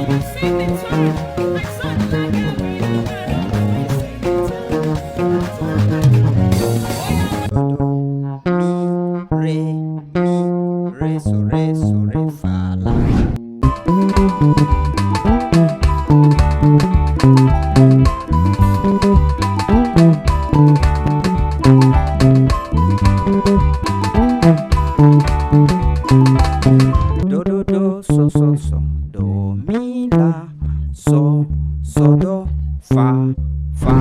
Do do do so so so do mi la so so do fa fa.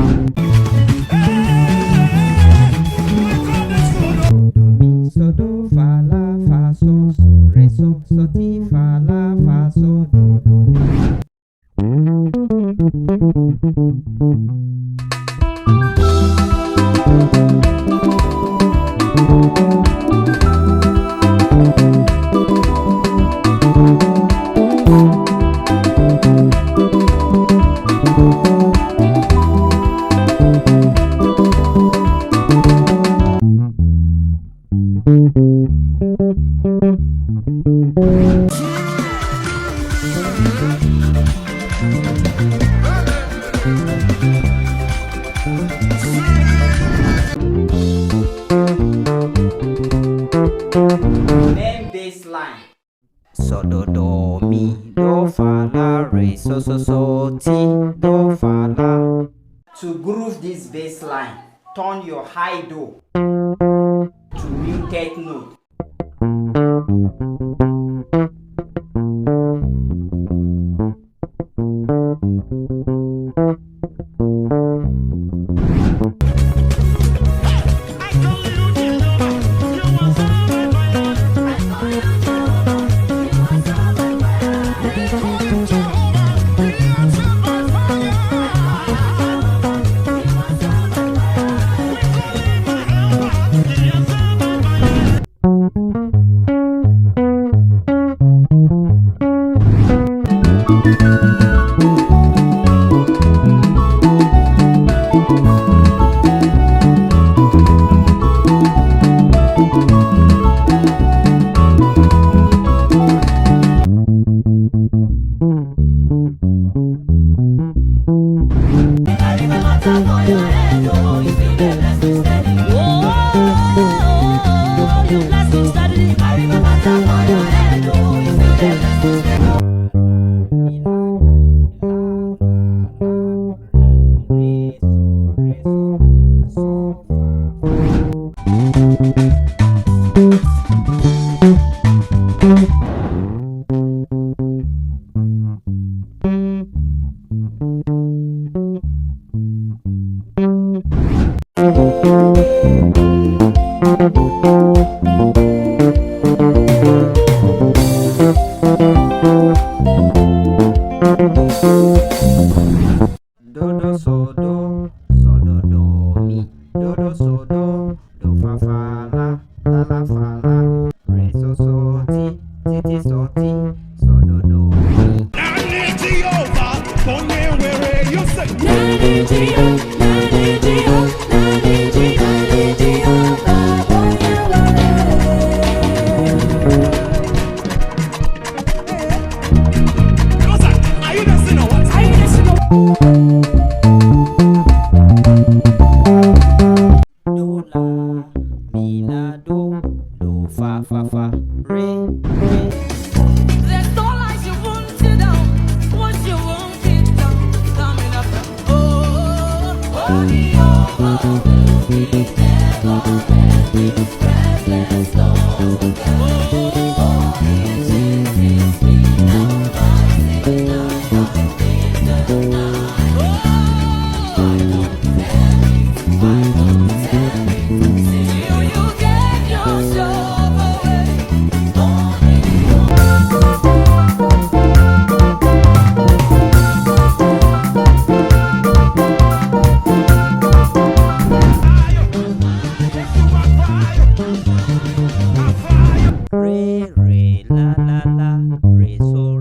Do mi so do fa la fa so so re so so ti fa la fa so do mi. Name bassline. So do do mi do fa la re so so so ti do fa la. To groove this bass line, turn your high do to muted note. Do do so do do mi do do so do fa fa la fa la re so so ti so ti so do mi. Do la mi la do fa fa fa re re. There's no lies you won't sit down. Once you won't sit down, coming up. Oh, will be never ending, restless long. Oh, it is me now, rising up in the night. I don't tell you, till you get yourself away. Re re la la la re so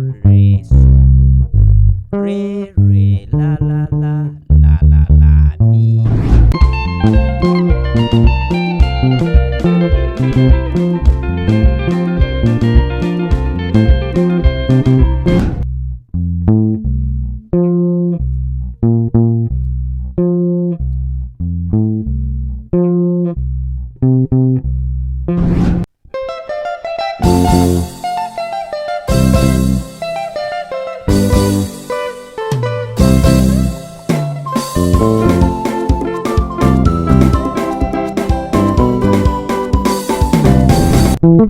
La,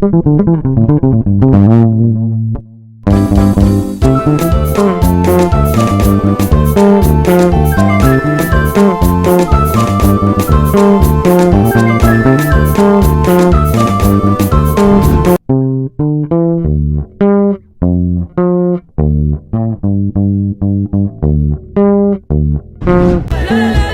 la,